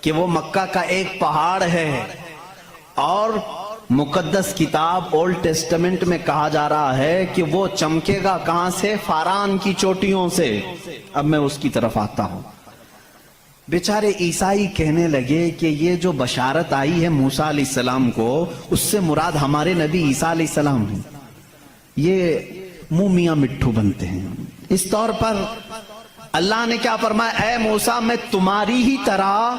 کہ وہ مکہ کا ایک پہاڑ ہے، اور مقدس کتاب اولڈ ٹیسٹمنٹ میں کہا جا رہا ہے کہ وہ چمکے گا کہاں سے؟ فاران کی چوٹیوں سے۔ اب میں اس کی طرف آتا ہوں۔ بیچارے عیسائی کہنے لگے کہ یہ جو بشارت آئی ہے موسیٰ علیہ السلام کو، اس سے مراد ہمارے نبی عیسیٰ علیہ السلام ہیں۔ یہ منہ میاں مٹھو بنتے ہیں۔ اس طور پر اللہ نے کیا فرمایا؟ اے موسیٰ میں تمہاری ہی طرح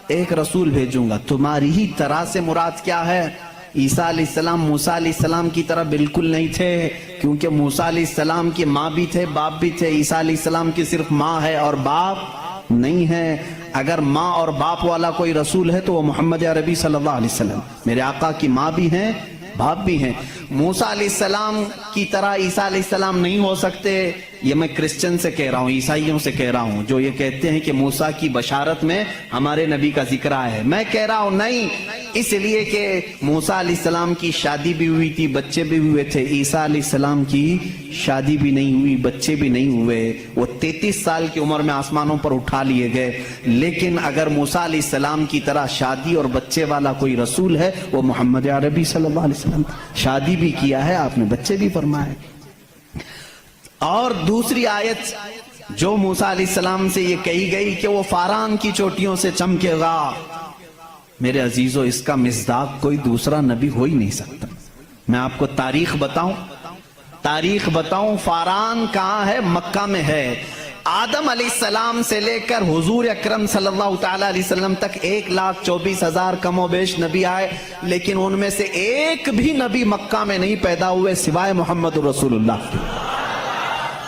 ایک رسول بھیجوں گا۔ تمہاری ہی طرح سے مراد کیا ہے؟ عیسیٰ علیہ السلام موسیٰ علیہ السلام کی طرح بالکل نہیں تھے، کیونکہ موسیٰ علیہ السلام کی ماں بھی تھے، باپ بھی تھے۔ عیسیٰ علیہ السلام کی صرف ماں ہے اور باپ نہیں ہے۔ اگر ماں اور باپ والا کوئی رسول ہے تو وہ محمد عربی صلی اللہ علیہ وسلم، میرے آقا کی ماں بھی ہیں، باپ بھی ہیں۔ موسیٰ علیہ السلام کی طرح عیسیٰ علیہ السلام نہیں ہو سکتے۔ یہ میں کرسچن سے کہہ رہا ہوں، عیسائیوں سے کہہ رہا ہوں، جو یہ کہتے ہیں کہ موسیٰ کی بشارت میں ہمارے نبی کا ذکر آیا ہے۔ میں کہہ رہا ہوں نہیں، اس لیے کہ موسیٰ علیہ السلام کی شادی بھی ہوئی تھی، بچے بھی ہوئے تھے۔ عیسیٰ علیہ السلام کی شادی بھی نہیں ہوئی، بچے بھی نہیں ہوئے۔ وہ 33 سال کی عمر میں آسمانوں پر اٹھا لیے گئے۔ لیکن اگر موسیٰ علیہ السلام کی طرح شادی اور بچے والا کوئی رسول ہے، وہ محمد عربی صلی اللہ علیہ وسلم۔ شادی بھی کیا ہے آپ نے، بچے بھی فرمائے۔ اور دوسری آیت جو موسیٰ علیہ السلام سے یہ کہی گئی کہ وہ فاران کی چوٹیوں سے چمکے گا، میرے عزیزو اس کا مصداق کوئی دوسرا نبی ہو ہی نہیں سکتا۔ میں آپ کو تاریخ بتاؤں، فاران کہاں ہے؟ مکہ میں ہے۔ آدم علیہ السلام سے لے کر حضور اکرم صلی اللہ تعالی علیہ وسلم تک 1,24,000 کم و بیش نبی آئے، لیکن ان میں سے ایک بھی نبی مکہ میں نہیں پیدا ہوئے سوائے محمد رسول اللہ کے۔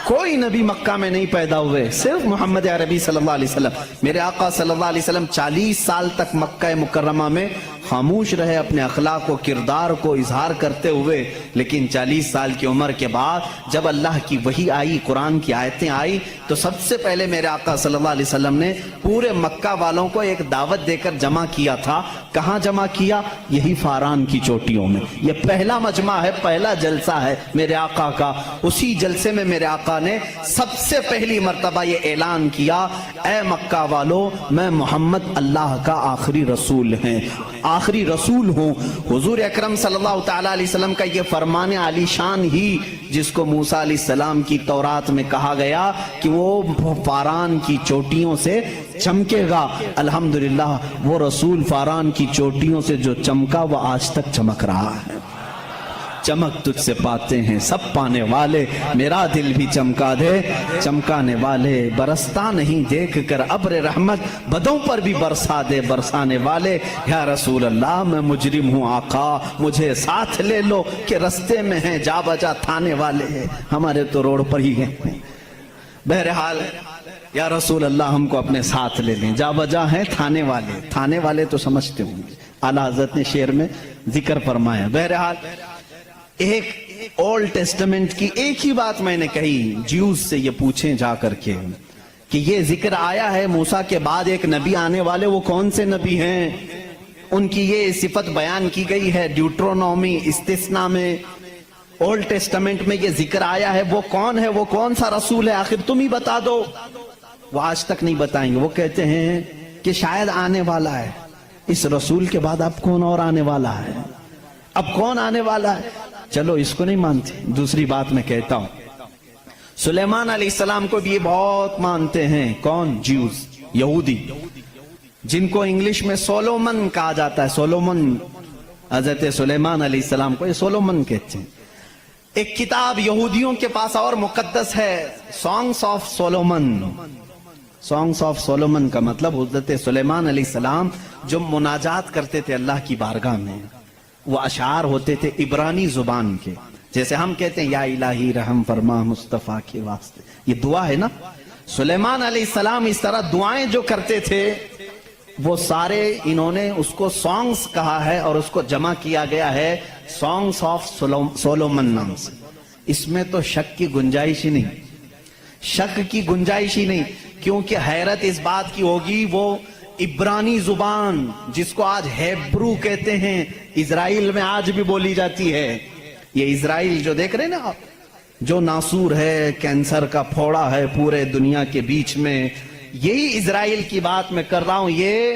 کوئی نبی مکہ میں نہیں پیدا ہوئے، صرف محمد عربی صلی اللہ علیہ وسلم۔ میرے آقا صلی اللہ علیہ وسلم 40 سال تک مکہ مکرمہ میں خاموش رہے، اپنے اخلاق و کردار کو اظہار کرتے ہوئے، لیکن 40 سال کی عمر کے بعد جب اللہ کی وحی آئی، قرآن کی آیتیں آئی، تو سب سے پہلے میرے آقا صلی اللہ علیہ وسلم نے پورے مکہ والوں کو ایک دعوت دے کر جمع کیا تھا۔ کہاں جمع کیا؟ یہی فاران کی چوٹیوں میں۔ یہ پہلا مجمع ہے، پہلا جلسہ ہے میرے آقا کا۔ اسی جلسے میں میرے آقا نے سب سے پہلی مرتبہ یہ اعلان کیا، اے مکہ والو، میں محمد اللہ کا آخری رسول ہوں۔ حضور اکرم صلی اللہ تعالی علیہ وسلم کا یہ فرمان عالی شان ہی، جس کو موسیٰ علیہ السلام کی تورات میں کہا گیا کہ وہ فاران کی چوٹیوں سے چمکے گا، الحمدللہ وہ رسول فاران کی چوٹیوں سے جو چمکا وہ آج تک چمک رہا ہے۔ چمک تجھ سے پاتے ہیں سب پانے والے، میرا دل بھی چمکا دے چمکانے والے۔ برستا نہیں دیکھ کر ابر رحمت، بدوں پر بھی برسا دے برسانے والے۔ یا رسول اللہ میں مجرم ہوں آقا، مجھے ساتھ لے لو کہ رستے میں ہیں جا بجا تھانے والے۔ ہمارے تو روڈ پر ہی ہیں۔ بہرحال یا رسول اللہ ہم کو اپنے ساتھ لے لیں، جا بجا ہیں تھانے والے تو سمجھتے ہوں گے، اعلیٰ حضرت نے شعر میں ذکر فرمایا۔ بہرحال ایک اولڈ ٹیسٹمنٹ کی ایک ہی بات میں نے کہی، جیوز سے یہ پوچھیں جا کر کے کہ یہ ذکر آیا ہے موسیٰ کے بعد ایک نبی آنے والے، وہ کون سے نبی ہیں؟ ان کی یہ صفت بیان کی گئی ہے ڈیوٹرونومی استثناء میں، اولڈ ٹیسٹمنٹ میں یہ ذکر آیا ہے، وہ کون ہے، وہ کون سا رسول ہے، آخر تم ہی بتا دو۔ وہ آج تک نہیں بتائیں گے۔ وہ کہتے ہیں کہ شاید آنے والا ہے، اس رسول کے بعد اب کون اور آنے والا ہے، اب کون آنے والا ہے؟ چلو اس کو نہیں مانتے۔ دوسری بات میں کہتا ہوں، سلیمان علیہ السلام کو بھی یہ بہت مانتے ہیں۔ کون؟ جیوز، یہودی، جن کو انگلش میں سولومن کہا جاتا ہے۔ سولومن، حضرت سلیمان علیہ السلام کو یہ سولومن کہتے ہیں۔ ایک کتاب یہودیوں کے پاس اور مقدس ہے، songs of Solomon. Songs of Solomon کا مطلب حضرت سلیمان علیہ السلام جو مناجات کرتے تھے اللہ کی بارگاہ میں، وہ اشعار ہوتے تھے عبرانی زبان کے، جیسے ہم کہتے ہیں یا الہی رحم فرما مصطفیٰ کے واسطے، یہ دعا ہے نا۔ سلیمان علیہ السلام اس طرح دعائیں جو کرتے تھے، وہ سارے انہوں نے اس کو سانگس کہا ہے، اور اس کو جمع کیا گیا ہے سانگس آف سولومن نام سے۔ اس میں تو شک کی گنجائش ہی نہیں، کیونکہ حیرت اس بات کی ہوگی، وہ عبرانی زبان جس کو آج ہیبرو کہتے ہیں، اسرائیل میں آج بھی بولی جاتی ہے۔ یہ اسرائیل جو دیکھ رہے ہیں نا آپ، جو ناسور ہے، کینسر کا پھوڑا ہے پورے دنیا کے بیچ میں، یہی اسرائیل کی بات میں کر رہا ہوں۔ یہ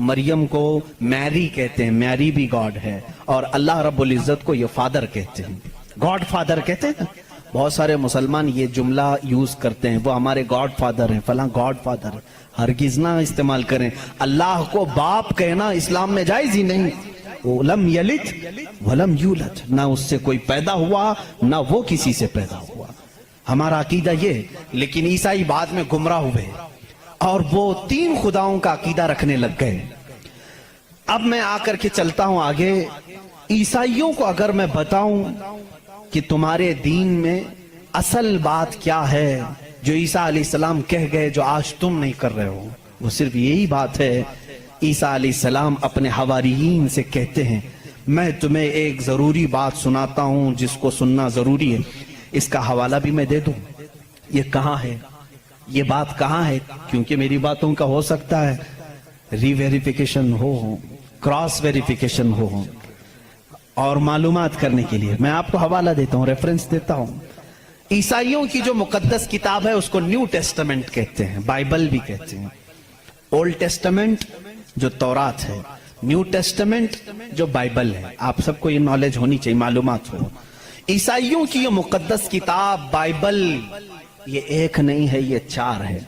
مریم کو میری کہتے ہیں, میری بھی گاڈ ہے, اور اللہ رب العزت کو یہ فادر کہتے ہیں, گاڈ فادر کہتے ہیں. بہت سارے مسلمان یہ جملہ یوز کرتے ہیں, وہ ہمارے گاڈ فادر ہیں, فلاں گاڈ فادر. ہرگز نہ استعمال کریں. اللہ کو باپ کہنا اسلام میں جائز ہی نہیں. لم یلد ولم یولد, نہ اس سے کوئی پیدا ہوا نہ وہ کسی سے پیدا ہوا. ہمارا عقیدہ یہ. لیکن عیسائی بعد میں گمراہ ہوئے اور وہ 3 خداؤں کا عقیدہ رکھنے لگ گئے. اب میں آ کر کے چلتا ہوں آگے. عیسائیوں کو اگر میں بتاؤں کہ تمہارے دین میں اصل بات کیا ہے جو عیسیٰ علیہ السلام کہہ گئے جو آج تم نہیں کر رہے ہو, وہ صرف یہی بات ہے. عیسیٰ علیہ السلام اپنے حواریین سے کہتے ہیں میں تمہیں ایک ضروری بات سناتا ہوں جس کو سننا ضروری ہے. اس کا حوالہ بھی میں دے دوں. یہ کہاں ہے, یہ بات کہاں ہے, کیونکہ میری باتوں کا ہو سکتا ہے ری ویریفیکیشن ہو, کراس ویریفیکیشن ہو, اور معلومات کرنے کے لیے میں آپ کو حوالہ دیتا ہوں, ریفرنس دیتا ہوں. عیسائیوں کی جو مقدس کتاب ہے اس کو نیو ٹیسٹمنٹ کہتے ہیں, بائبل بھی کہتے ہیں. اولڈ ٹیسٹمنٹ جو تورات ہے, نیو ٹیسٹمنٹ جو بائبل ہے. آپ سب کو یہ نالج ہونی چاہیے, معلومات ہو. عیسائیوں کی یہ مقدس کتاب بائبل یہ ایک نہیں ہے, یہ 4 ہے.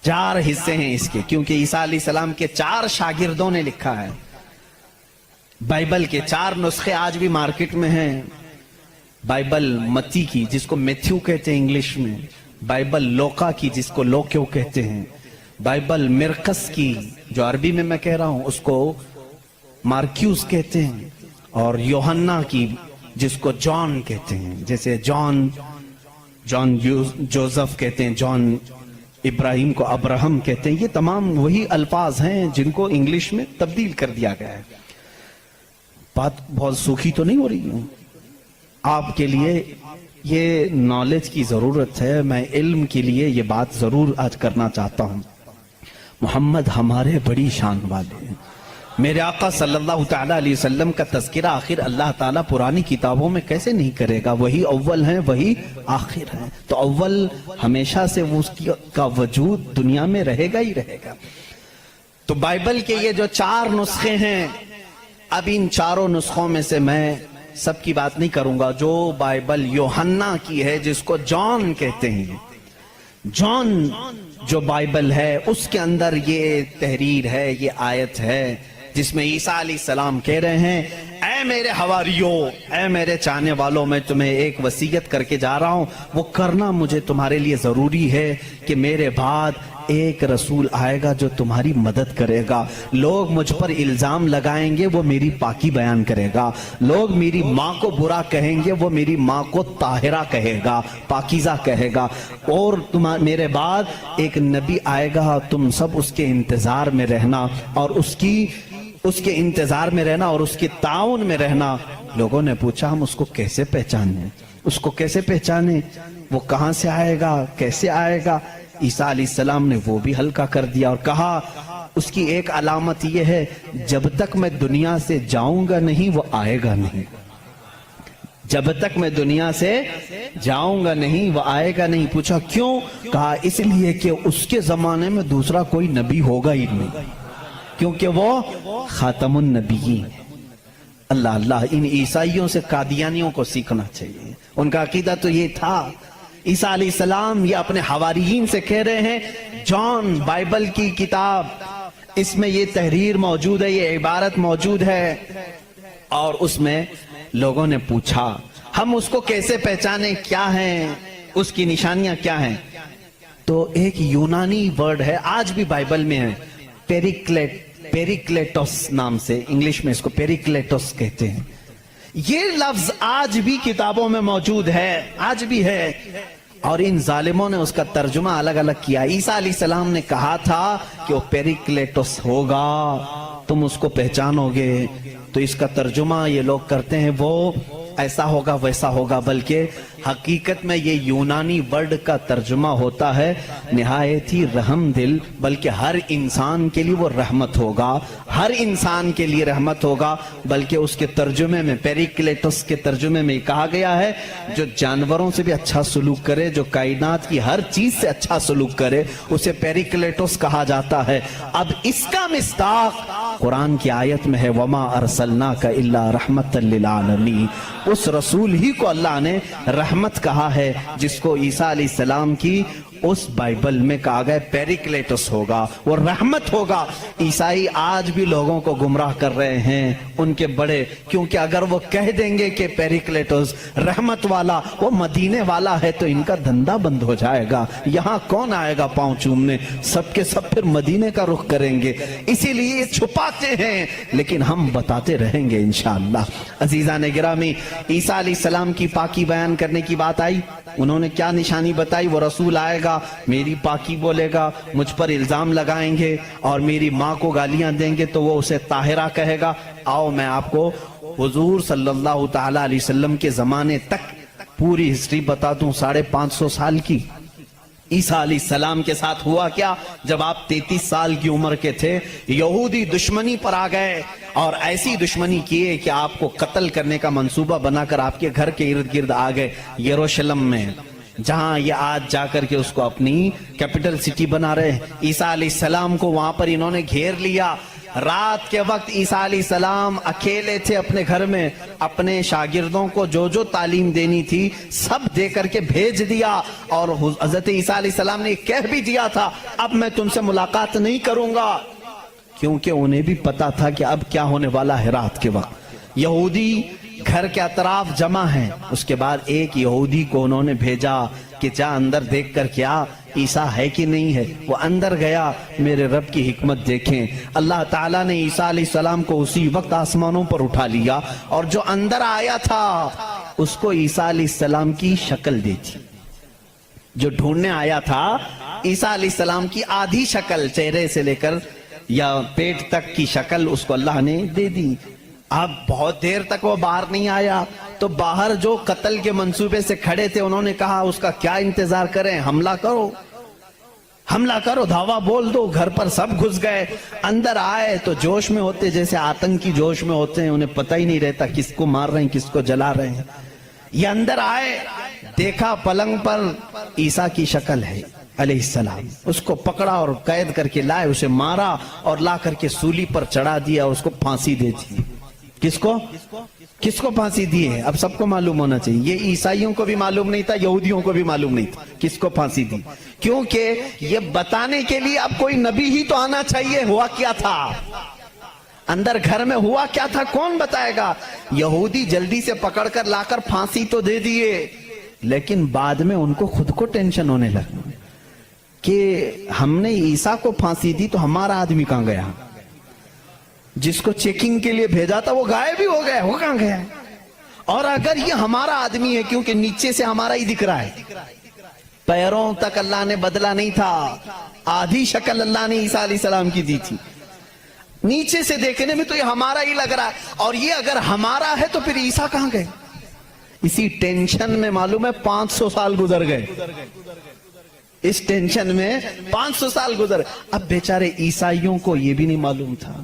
4 حصے ہیں اس کے, کیونکہ عیسیٰ علیہ السلام کے 4 شاگردوں نے لکھا ہے. بائبل کے 4 نسخے آج بھی مارکیٹ میں ہیں. بائبل متی کی جس کو میتھیو کہتے ہیں انگلش میں, بائبل لوکا کی جس کو لوکیو کہتے ہیں, بائبل مرقس کی جو عربی میں کہہ رہا ہوں اس کو مارکیوس کہتے ہیں, اور یوحنا کی جس کو جان کہتے ہیں, جیسے جان جوزف کہتے ہیں, جان ابراہیم کو ابراہم کہتے ہیں. یہ تمام وہی الفاظ ہیں جن کو انگلش میں تبدیل کر دیا گیا ہے. بات بہت سوکھی تو نہیں ہو رہی ہوں آپ کے لیے, یہ نالج کی ضرورت ہے. میں علم کے لیے یہ بات ضرور آج کرنا چاہتا ہوں. محمد ہمارے بڑی شان والے ہیں. میرے آقا صلی اللہ تعالیٰ علیہ وسلم کا تذکرہ آخر اللہ تعالیٰ پرانی کتابوں میں کیسے نہیں کرے گا؟ وہی اول ہیں, وہی آخر ہیں. تو اول ہمیشہ سے اس کا وجود دنیا میں رہے گا ہی رہے گا. تو بائبل کے یہ جو 4 نسخے ہیں, اب ان 4 نسخوں میں سے میں سب کی بات نہیں کروں گا. جو بائبل یوحنا کی ہے جس کو جان کہتے ہیں, جان جو بائبل ہے اس کے اندر یہ تحریر ہے, یہ آیت ہے جس میں عیسیٰ علیہ السلام کہہ رہے ہیں اے میرے حواریوں, اے میرے چاہنے والوں, میں تمہیں ایک وصیت کر کے جا رہا ہوں. وہ کرنا مجھے تمہارے لیے ضروری ہے کہ میرے بعد ایک رسول آئے گا جو تمہاری مدد کرے گا. لوگ مجھ پر الزام لگائیں گے, وہ میری پاکی بیان کرے گا. لوگ میری ماں کو برا کہیں گے, وہ میری ماں کو طاہرہ کہے گا, پاکیزہ کہے گا. اور میرے بعد ایک نبی آئے گا, تم سب اس کے انتظار میں رہنا اور اس کے انتظار میں رہنا اور اس کے تعاون میں رہنا. لوگوں نے پوچھا ہم اس کو کیسے پہچانیں, اس کو کیسے پہچانیں, وہ کہاں سے آئے گا, کیسے آئے گا؟ عیسیٰ علیہ السلام نے وہ بھی ہلکا کر دیا اور کہا اس کی ایک علامت یہ ہے جب تک میں دنیا سے جاؤں گا نہیں وہ آئے گا نہیں. جب تک میں دنیا سے جاؤں گا نہیں وہ آئے گا نہیں. پوچھا کیوں؟ کہا اس لیے کہ اس کے زمانے میں دوسرا کوئی نبی ہوگا ہی نہیں, کیونکہ وہ خاتم النبیین. اللہ اللہ, ان عیسائیوں سے قادیانیوں کو سیکھنا چاہیے. ان کا عقیدہ تو یہ تھا. عیسیٰ علیہ السلام یہ اپنے حواریین سے کہہ رہے ہیں جان بائبل کی کتاب, اس میں یہ تحریر موجود ہے, یہ عبارت موجود ہے. اور اس میں لوگوں نے پوچھا ہم اس کو کیسے پہچانیں, کیا ہیں اس کی نشانیاں کیا ہیں؟ تو ایک یونانی ورڈ ہے, آج بھی بائبل میں ہے, پیریکلیٹوس نام سے, انگلش میں اس کو پیریکلیٹوس کہتے ہیں. یہ لفظ آج بھی کتابوں میں موجود ہے, آج بھی ہے. اور ان ظالموں نے اس کا ترجمہ الگ الگ کیا. عیسیٰ علیہ السلام نے کہا تھا کہ وہ پیریکلیٹوس ہوگا, تم اس کو پہچانو گے. تو اس کا ترجمہ یہ لوگ کرتے ہیں وہ ایسا ہوگا ویسا ہوگا، بلکہ حقیقت میں یہ یونانی ورڈ کا ترجمہ ہوتا ہے نہایت ہی رحم دل، بلکہ ہر انسان کے لیے وہ رحمت ہوگا، ہر انسان کے لیے رحمت ہوگا، بلکہ اس کے ترجمے میں پیریکلیٹس کے ترجمے میں کہا گیا ہے جو جانوروں سے بھی اچھا سلوک کرے، جو کائنات کی ہر چیز سے اچھا سلوک کرے، اسے پیریکلیٹس کہا جاتا ہے۔ اب اس کا مصداق قرآن کی آیت میں ہے وَمَا أَرْسَلْنَاكَ إِلَّا رَحْمَةً لِّلْعَالَمِينَ، اس رسول ہی کو اللہ نے رحمت کہا ہے، جس کو عیسیٰ علیہ السلام کی اس بائبل میں کہا گیا پیریکلیٹس ہوگا، وہ رحمت ہوگا۔ عیسائی آج بھی لوگوں کو گمراہ کر رہے ہیں، ان کے بڑے، کیونکہ اگر وہ کہہ دیں گے کہ پیریکلیٹس رحمت والا وہ مدینے والا ہے تو ان کا دھندا بند ہو جائے گا، یہاں کون آئے گا پاؤں چومنے، سب کے سب پھر مدینے کا رخ کریں گے، اسی لیے یہ چھپاتے ہیں، لیکن ہم بتاتے رہیں گے انشاءاللہ۔ عزیزان گرامی، عیسیٰ علیہ السلام کی پاکی بیان کرنے کی بات آئی، انہوں نے کیا نشانی بتائی؟ وہ رسول آئے گا، میری پاکی بولے گا، مجھ پر الزام لگائیں گے اور میری ماں کو گالیاں دیں گے تو وہ اسے طاہرہ کہے گا۔ آؤ میں آپ کو حضور صلی اللہ تعالیٰ علیہ وسلم کے زمانے تک پوری ہسٹری بتا دوں، 550 سال کی۔ عیسیٰ علیہ السلام کے ساتھ ہوا کیا؟ جب آپ 33 سال کی عمر کے تھے، یہودی دشمنی پر آ گئے اور ایسی دشمنی کیے کہ آپ کو قتل کرنے کا منصوبہ بنا کر آپ کے گھر کے ارد گرد آ گئے، یروشلم میں، جہاں یہ آج جا کر کے اس کو اپنی کیپٹل سٹی بنا رہے ہیں۔ عیسیٰ علیہ السلام کو وہاں پر انہوں نے گھیر لیا۔ رات کے وقت عیسیٰ علیہ السلام اکیلے تھے اپنے گھر میں، اپنے شاگردوں کو جو جو تعلیم دینی تھی سب دے کر کے بھیج دیا، اور حضرت عیسیٰ علیہ السلام نے کہہ بھی دیا تھا اب میں تم سے ملاقات نہیں کروں گا، کیونکہ انہیں بھی پتا تھا کہ اب کیا ہونے والا ہے۔ رات کے وقت یہودی گھر کے اطراف جمع ہیں، اس کے بعد ایک یہودی کو انہوں نے بھیجا کہ جا اندر دیکھ کر کیا عیسیٰ ہے کہ نہیں ہے۔ وہ اندر گیا، میرے رب کی حکمت دیکھیں، اللہ تعالیٰ نے عیسیٰ علیہ السلام کو اسی وقت آسمانوں پر اٹھا لیا، اور جو اندر آیا تھا اس کو عیسیٰ علیہ السلام کی شکل دی تھی۔ جو ڈھونڈنے آیا تھا عیسیٰ علیہ السلام کی آدھی شکل، چہرے سے لے کر یا پیٹ تک کی شکل اس کو اللہ نے دے دی۔ اب بہت دیر تک وہ باہر نہیں آیا تو باہر جو قتل کے منصوبے سے کھڑے تھے انہوں نے کہا اس کا کیا انتظار کریں، حملہ کرو، حملہ کرو، دھاوا بول دو۔ گھر پر سب گھس گئے، اندر آئے تو جوش میں ہوتے، جیسے آتنکی جوش میں ہوتے ہیں، انہیں پتہ ہی نہیں رہتا کس کو مار رہے ہیں کس کو جلا رہے ہیں۔ یہ اندر آئے، دیکھا پلنگ پر عیسیٰ کی شکل ہے علیہ السلام، اس کو پکڑا اور قید کر کے لائے، اسے مارا اور لا کر کے سولی پر چڑھا دیا، اس کو پھانسی دے دی۔ کس کو پھانسی دی ہے؟ اب سب کو معلوم ہونا چاہیے، یہ عیسائیوں کو بھی معلوم نہیں تھا، یہودیوں کو بھی معلوم نہیں تھا کس کو پھانسی دی، کیونکہ یہ بتانے کے لیے اب کوئی نبی ہی تو آنا چاہیے ہوا کیا تھا، اندر گھر میں ہوا کیا تھا کون بتائے گا۔ یہودی جلدی سے پکڑ کر لا کر پھانسی تو دے دیے، لیکن بعد میں ان کو خود کو ٹینشن ہونے لگا کہ ہم نے عیسیٰ کو پھانسی دی تو ہمارا آدمی کہاں گیا، جس کو چیکنگ کے لیے بھیجا تھا وہ غائب بھی ہو گیا، وہ کہاں گیا؟ اور اگر یہ ہمارا آدمی ہے، کیونکہ نیچے سے ہمارا ہی دکھ رہا ہے، پیروں تک اللہ نے بدلا نہیں تھا، آدھی شکل اللہ نے عیسیٰ علیہ السلام کی دی تھی، نیچے سے دیکھنے میں تو یہ ہمارا ہی لگ رہا ہے، اور یہ اگر ہمارا ہے تو پھر عیسیٰ کہاں گئے؟ اسی ٹینشن میں معلوم ہے 500 سال گزر گئے، اس ٹینشن میں 500 سال گزر۔ اب بیچارے عیسائیوں کو یہ بھی نہیں معلوم تھا،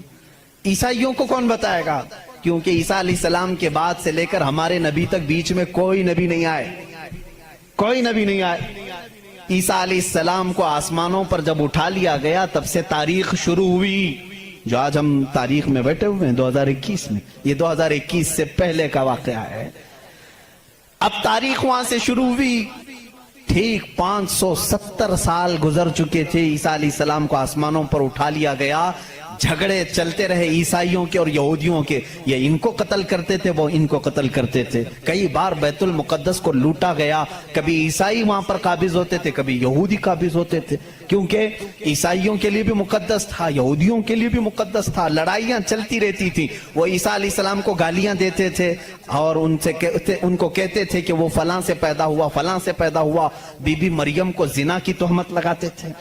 عیسائیوں کو کون بتائے گا، کیونکہ عیسیٰ علیہ السلام کے بعد سے لے کر ہمارے نبی تک بیچ میں کوئی نبی نہیں آئے، کوئی نبی نہیں آئے۔ عیسیٰ علیہ السلام کو آسمانوں پر جب اٹھا لیا گیا تب سے تاریخ شروع ہوئی، جو آج ہم تاریخ میں بیٹھے ہوئے ہیں 2021 میں، یہ 2021 سے پہلے کا واقعہ ہے۔ اب تاریخ وہاں سے شروع ہوئی، ٹھیک 570 سال گزر چکے تھے، عیسیٰ علیہ السلام کو آسمانوں پر اٹھا لیا گیا، جھگڑے چلتے رہے عیسائیوں کے اور یہودیوں کے، یہ ان کو قتل کرتے تھے وہ ان کو قتل کرتے تھے، کئی بار بیت المقدس کو لوٹا گیا، کبھی عیسائی وہاں پر قابض ہوتے تھے کبھی یہودی قابض ہوتے تھے، کیونکہ عیسائیوں کے لیے بھی مقدس تھا یہودیوں کے لیے بھی مقدس تھا، لڑائیاں چلتی رہتی تھی۔ وہ عیسیٰ علیہ السلام کو گالیاں دیتے تھے اور ان کو کہتے تھے کہ وہ فلاں سے پیدا ہوا فلاں سے پیدا ہوا، بی بی مریم کو زنا کی تہمت لگاتے تھے۔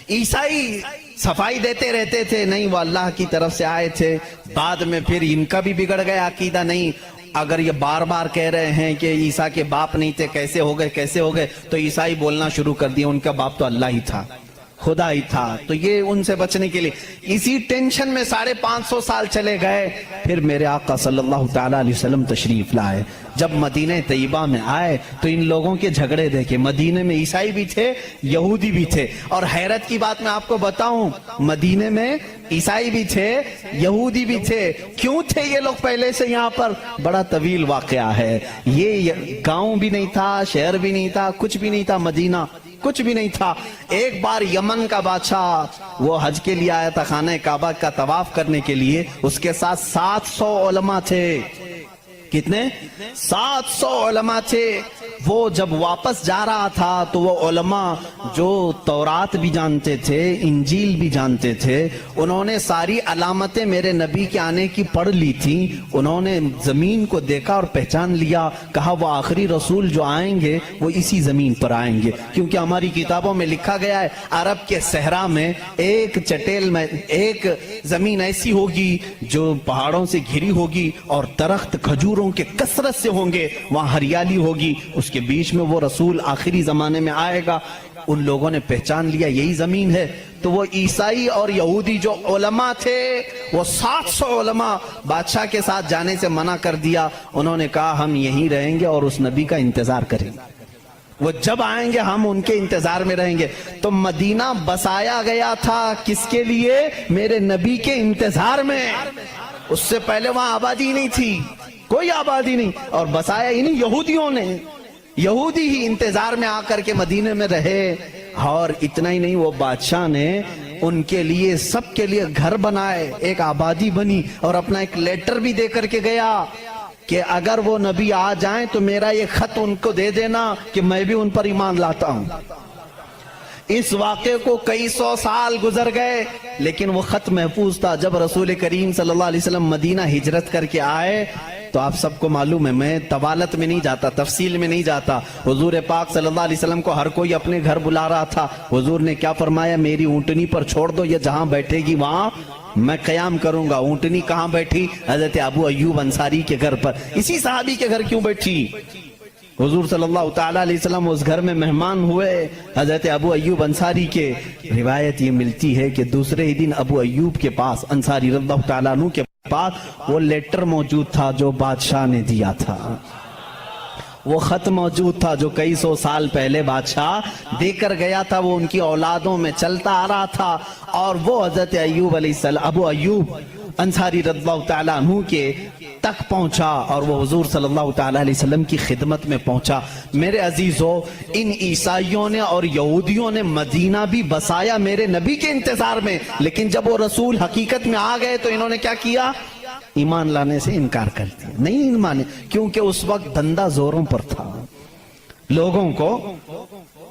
عیسائی صفائی دیتے رہتے تھے، نہیں وہ اللہ کی طرف سے آئے تھے، بعد میں پھر ان کا بھی بگڑ گیا عقیدہ، نہیں اگر یہ بار بار کہہ رہے ہیں کہ عیسیٰ کے باپ نہیں تھے، کیسے ہو گئے، تو عیسائی بولنا شروع کر دیا ان کا باپ تو اللہ ہی تھا، خدا ہی تھا. تو یہ ان سے بچنے کے لیے اسی ٹینشن میں 550 سال چلے گئے. پھر میرے آقا صلی اللہ تعالی علیہ وسلم تشریف لائے. جب مدینہ طیبہ میں آئے تو ان لوگوں کے جھگڑے دیکھے. مدینے میں عیسائی بھی تھے، یہودی بھی تھے. اور حیرت کی بات میں آپ کو بتاؤں، مدینے میں عیسائی بھی تھے، یہودی بھی تھے. کیوں تھے یہ لوگ پہلے سے یہاں پر؟ بڑا طویل واقعہ ہے. یہ گاؤں بھی نہیں تھا، شہر بھی نہیں تھا، کچھ بھی نہیں تھا. مدینہ کچھ بھی نہیں تھا. ایک بار یمن کا بادشاہ وہ حج کے لیے آیا تھا، خانہ کعبہ کا طواف کرنے کے لیے. اس کے ساتھ 700 علماء تھے. کتنے؟ 700 علماء تھے. وہ جب واپس جا رہا تھا تو وہ علماء جو تورات بھی جانتے تھے، انجیل بھی جانتے تھے، انہوں نے ساری علامتیں میرے نبی کے آنے کی پڑھ لی تھی. انہوں نے زمین کو دیکھا اور پہچان لیا. کہا وہ آخری رسول جو آئیں گے وہ اسی زمین پر آئیں گے، کیونکہ ہماری کتابوں میں لکھا گیا ہے عرب کے صحرا میں ایک چٹیل میں ایک زمین ایسی ہوگی جو پہاڑوں سے گھری ہوگی اور درخت کھجوروں کے کثرت سے ہوں گے، وہاں ہریالی ہوگی، اس کے بیچ میں وہ رسول آخری زمانے میں آئے گا. ان لوگوں نے پہچان لیا یہی زمین ہے. تو وہ عیسائی اور یہودی جو علماء تھے، وہ 700 علماء بادشاہ کے ساتھ جانے سے منع کر دیا. انہوں نے کہا ہم یہیں رہیں گے اور اس نبی کا انتظار کریں گے، وہ جب آئیں گے ہم ان کے انتظار میں رہیں گے. تو مدینہ بسایا گیا تھا کس کے لیے؟ میرے نبی کے انتظار میں. اس سے پہلے وہاں آبادی نہیں تھی، کوئی آبادی نہیں، اور بسایا ہی نہیں یہودیوں نے. یہودی ہی انتظار میں آ کر کے مدینے میں رہے. اور اتنا ہی نہیں، وہ بادشاہ نے ان کے لیے سب کے لیے گھر بنائے، ایک آبادی بنی، اور اپنا ایک لیٹر بھی دے کر کے گیا کہ اگر وہ نبی آ جائیں تو میرا یہ خط ان کو دے دینا کہ میں بھی ان پر ایمان لاتا ہوں. اس واقعے کو کئی سو سال گزر گئے لیکن وہ خط محفوظ تھا. جب رسول کریم صلی اللہ علیہ وسلم مدینہ ہجرت کر کے آئے تو آپ سب کو معلوم ہے، میں طوالت میں نہیں جاتا، تفصیل میں نہیں جاتا. حضور پاک صلی اللہ علیہ وسلم کو ہر کوئی اپنے گھر بلا رہا تھا. حضور نے کیا فرمایا؟ میری اونٹنی پر چھوڑ دو، یہ جہاں بیٹھے گی وہاں میں قیام کروں گا. اونٹنی کہاں بیٹھی؟ حضرت ابو ایوب انصاری کے گھر پر. اسی صحابی کے گھر کیوں بیٹھی؟ حضور صلی اللہ تعالیٰ علیہ وسلم اس گھر میں مہمان ہوئے حضرت ابو ایوب انصاری کے. روایت یہ ملتی ہے کہ دوسرے ہی دن ابو ایوب کے پاس، انصاری رضی اللہ تعالیٰ عنہ کے پاس، وہ لیٹر موجود تھا جو بادشاہ نے دیا تھا. وہ خط موجود تھا جو کئی سو سال پہلے بادشاہ دے کر گیا تھا. وہ ان کی اولادوں میں چلتا آ رہا تھا. اور وہ حضرت ایوب علیہ السلام، ابو ایوب انصاری رضی اللہ تعالیٰ عنہ کے تک پہنچا اور وہ حضور صلی اللہ تعالیٰ علیہ وسلم کی خدمت میں پہنچا. میرے عزیزو، ان عیسائیوں نے اور یہودیوں نے مدینہ بھی بسایا میرے نبی کے انتظار میں، لیکن جب وہ رسول حقیقت میں آ گئے تو انہوں نے کیا کیا؟ ایمان لانے سے انکار کر دیا. نہیں مانے، کیونکہ اس وقت دھندا زوروں پر تھا. لوگوں کو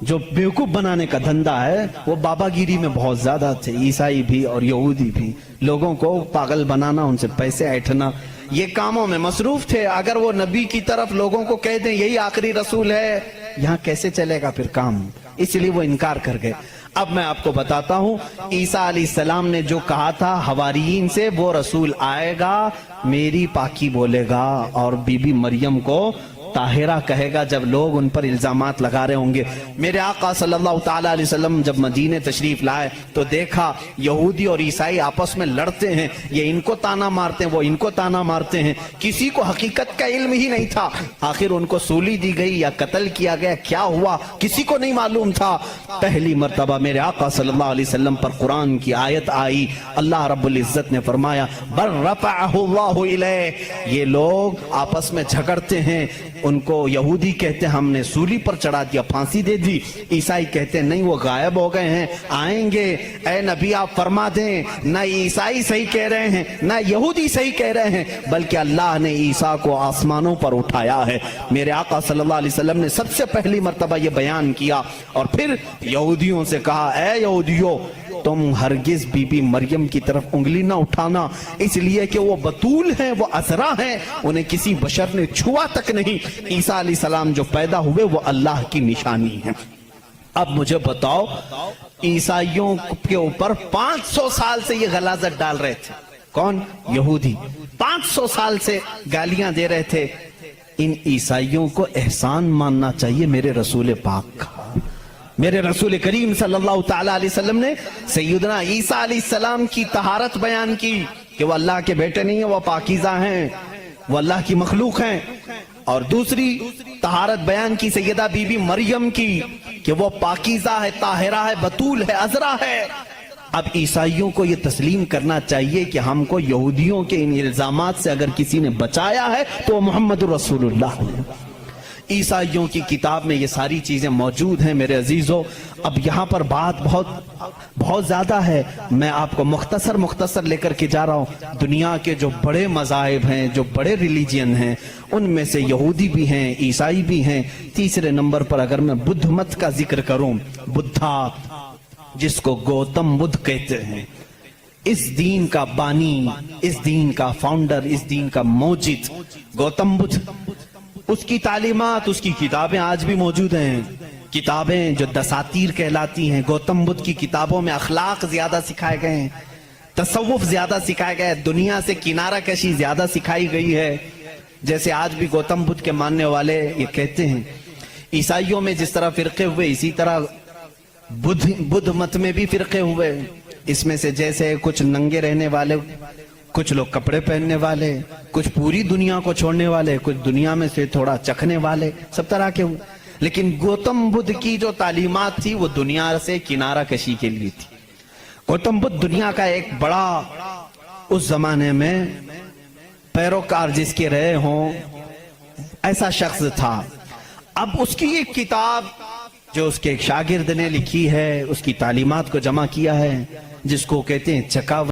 جو بیوقوف بنانے کا دھندا ہے وہ بابا گیری میں بہت زیادہ تھے. عیسائی بھی اور یہودی بھی لوگوں کو پاگل بنانا، ان سے پیسے ایٹھنا، یہ کاموں میں مصروف تھے. اگر وہ نبی کی طرف لوگوں کو کہہ دیں یہی آخری رسول ہے، یہاں کیسے چلے گا پھر کام؟ اس لیے وہ انکار کر گئے. اب میں آپ کو بتاتا ہوں عیسیٰ علیہ السلام نے جو کہا تھا حواریین سے، وہ رسول آئے گا، میری پاکی بولے گا اور بی بی مریم کو طاہرہ کہے گا جب لوگ ان پر الزامات لگا رہے ہوں گے. میرے آقا صلی اللہ تعالیٰ علیہ وسلم جب مدینے تشریف لائے تو دیکھا یہودی اور عیسائی آپس میں لڑتے ہیں. یہ ان کو تانا مارتے ہیں، وہ ان کو تانا مارتے ہیں. کسی کو حقیقت کا علم ہی نہیں تھا. آخر ان کو سولی دی گئی یا قتل کیا گیا، کیا ہوا کسی کو نہیں معلوم تھا. پہلی مرتبہ میرے آقا صلی اللہ علیہ وسلم پر قرآن کی آیت آئی. اللہ رب العزت نے فرمایا بل رفعہ اللہ الیہ. یہ لوگ آپس میں جھگڑتے ہیں. ان کو یہودی کہتے ہیں ہم نے سولی پر چڑھا دیا، پھانسی دے دی. عیسائی کہتے ہیں نہیں، وہ غائب ہو گئے ہیں، آئیں گے. اے نبی آپ فرما دیں، نہ عیسائی صحیح کہہ رہے ہیں نہ یہودی صحیح کہہ رہے ہیں، بلکہ اللہ نے عیسیٰ کو آسمانوں پر اٹھایا ہے. میرے آقا صلی اللہ علیہ وسلم نے سب سے پہلی مرتبہ یہ بیان کیا اور پھر یہودیوں سے کہا اے یہودیوں، تم ہرگز بی بی مریم کی طرف انگلی نہ اٹھانا، اس لیے کہ وہ بطول ہیں، وہ عذرا ہیں، انہیں کسی بشر نے چھوا تک نہیں. عیسیٰ علیہ السلام جو پیدا ہوئے وہ اللہ کی نشانی ہے. اب مجھے بتاؤ، عیسائیوں کے اوپر 500 سال سے یہ غلاظت ڈال رہے تھے. کون؟ یہودی 500 سال سے گالیاں دے رہے تھے. ان عیسائیوں کو احسان ماننا چاہیے میرے رسول پاک کا. میرے رسول کریم صلی اللہ تعالی علیہ وسلم نے سیدنا عیسیٰ علیہ السلام کی طہارت بیان کی کہ وہ اللہ کے بیٹے نہیں ہیں، وہ پاکیزہ ہیں، وہ اللہ کی مخلوق ہیں. اور دوسری طہارت بیان کی سیدہ بی بی مریم کی کہ وہ پاکیزہ ہے، طاہرہ ہے، بطول ہے، عذرا ہے. اب عیسائیوں کو یہ تسلیم کرنا چاہیے کہ ہم کو یہودیوں کے ان الزامات سے اگر کسی نے بچایا ہے تو وہ محمد رسول اللہ ہے. عیسائیوں کی کتاب میں یہ ساری چیزیں موجود ہیں میرے عزیزو. اب یہاں پر بات بہت زیادہ ہے، میں آپ کو مختصر لے کر کے جا رہا ہوں. دنیا کے جو بڑے مذاہب ہیں، جو بڑے ریلیجین ہیں، ان میں سے یہودی بھی ہیں، عیسائی بھی ہیں. تیسرے نمبر پر اگر میں بدھ مت کا ذکر کروں، بدھا جس کو گوتم بدھ کہتے ہیں، اس دین کا بانی، اس دین کا فاؤنڈر، اس دین کا موجد گوتم بدھ. اس کی تعلیمات، اس کی کتابیں آج بھی موجود ہیں. کتابیں جو دساتیر کہلاتی ہیں، گوتم بدھ کی کتابوں میں اخلاق زیادہ سکھائے گئے ہیں، تصوف زیادہ سکھائے گئے، دنیا سے کنارہ کشی زیادہ سکھائی گئی ہے. جیسے آج بھی گوتم بدھ کے ماننے والے یہ کہتے ہیں. عیسائیوں میں جس طرح فرقے ہوئے، اسی طرح بدھ مت میں بھی فرقے ہوئے. اس میں سے جیسے کچھ ننگے رہنے والے، کچھ لوگ کپڑے پہننے والے، کچھ پوری دنیا کو چھوڑنے والے، کچھ دنیا میں سے تھوڑا چکھنے والے، سب طرح کے ہوئے. لیکن گوتم بدھ کی جو تعلیمات تھی وہ دنیا سے کنارہ کشی کے لیے تھی. گوتم بدھ دنیا کا ایک بڑا اس زمانے میں پیروکار جس کے رہے ہوں ایسا شخص تھا. اب اس کی ایک کتاب جو اس کے ایک شاگرد نے لکھی ہے، اس کی تعلیمات کو جمع کیا ہے، جس کو کہتے ہیں چکاوت